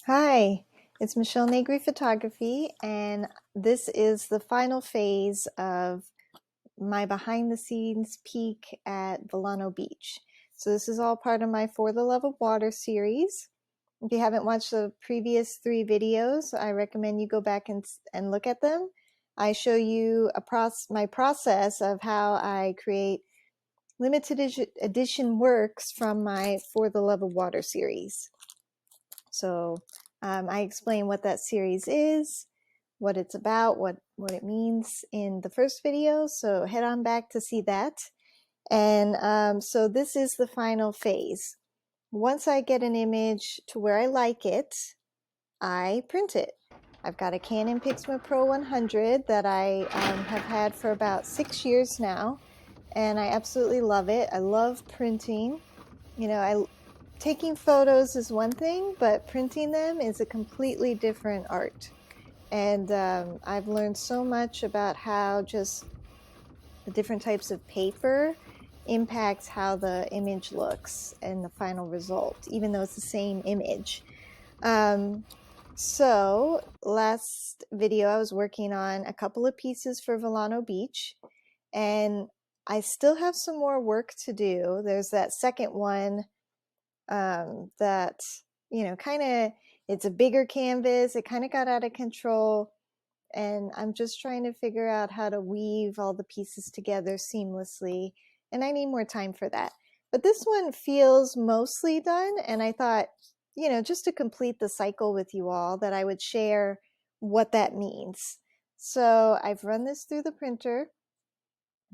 Hi, it's Michelle Negri Photography, and this is the final phase of my behind the scenes peek at Vilano Beach. So this is all part of my For the Love of Water series. If you haven't watched the previous 3 videos, I recommend you go back and look at them. I show you my process of how I create limited edition works from my For the Love of Water series. So I explain what that series is, what it's about, what it means in the first video. So head on back to see that. And so this is the final phase. Once I get an image to where I like it, I print it. I've got a Canon PIXMA Pro 100 that I have had for about 6 years now, and I absolutely love it. I love printing. Taking photos is one thing, but printing them is a completely different art. And I've learned so much about how just the different types of paper impacts how the image looks and the final result, even though it's the same image. So last video I was working on a couple of pieces for Vilano Beach, and I still have some more work to do. There's that second one that, it's a bigger canvas. It kind of got out of control, and I'm just trying to figure out how to weave all the pieces together seamlessly, and I need more time for that. But this one feels mostly done, and I thought, just to complete the cycle with you all, that I would share what that means. So I've run this through the printer.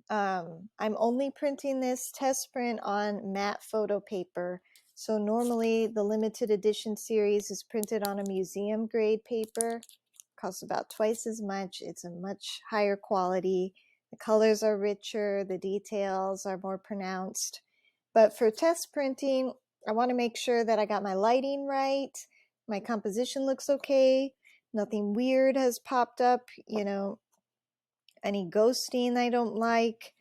I'm only printing this test print on matte photo paper. So normally the limited edition series is printed on a museum grade paper. Costs about twice as much. It's a much higher quality. The colors are richer. The details are more pronounced. But for test printing, I want to make sure that I got my lighting right. My composition looks okay. Nothing weird has popped up, any ghosting I don't like.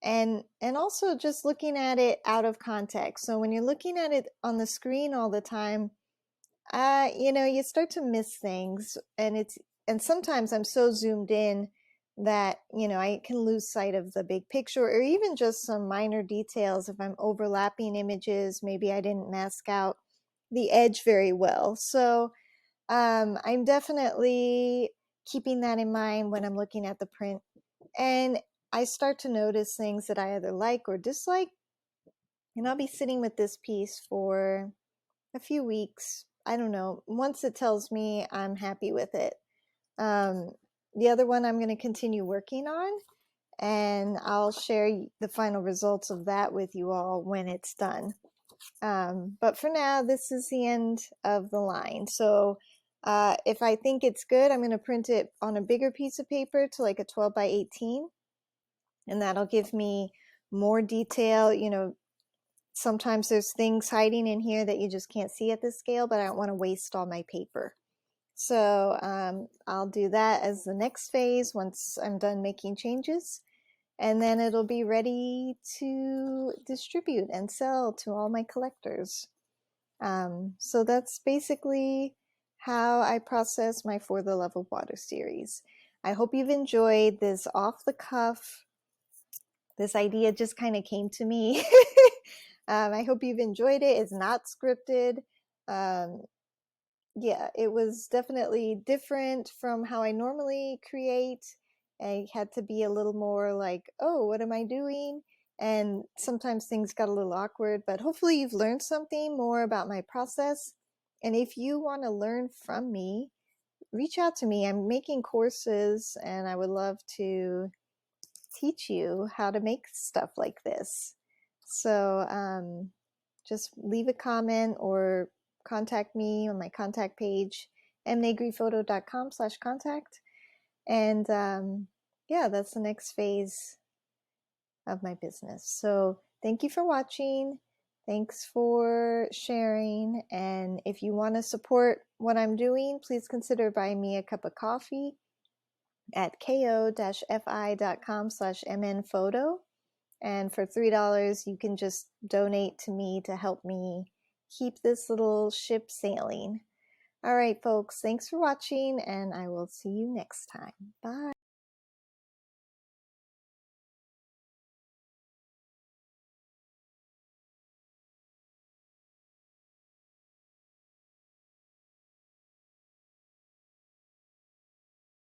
And also just looking at it out of context. So when you're looking at it on the screen all the time, you start to miss things, and sometimes I'm so zoomed in that, I can lose sight of the big picture, or even just some minor details. If I'm overlapping images, maybe I didn't mask out the edge very well. So I'm definitely keeping that in mind when I'm looking at the print. And I start to notice things that I either like or dislike, and I'll be sitting with this piece for a few weeks. I don't know. Once it tells me I'm happy with it. Um, the other one I'm going to continue working on, and I'll share the final results of that with you all when it's done. But for now, this is the end of the line. So if I think it's good, I'm going to print it on a bigger piece of paper to like a 12 by 18. And that'll give me more detail. Sometimes there's things hiding in here that you just can't see at this scale, but I don't want to waste all my paper. So I'll do that as the next phase once I'm done making changes. And then it'll be ready to distribute and sell to all my collectors. So that's basically how I process my For the Love of Water series. I hope you've enjoyed this off the cuff. This idea just kind of came to me. I hope you've enjoyed it. It's not scripted. Yeah, it was definitely different from how I normally create. I had to be a little more like, oh, what am I doing? And sometimes things got a little awkward, but hopefully you've learned something more about my process. And if you want to learn from me, reach out to me. I'm making courses, and I would love to teach you how to make stuff like this. So just leave a comment or contact me on my contact page, mnegriPhoto.com/contact. And yeah, that's the next phase of my business. So thank you for watching. Thanks for sharing. And if you want to support what I'm doing, please consider buying me a cup of coffee at ko-fi.com/mnphoto. And for $3, you can just donate to me to help me keep this little ship sailing. All right, folks, thanks for watching, and I will see you next time. Bye.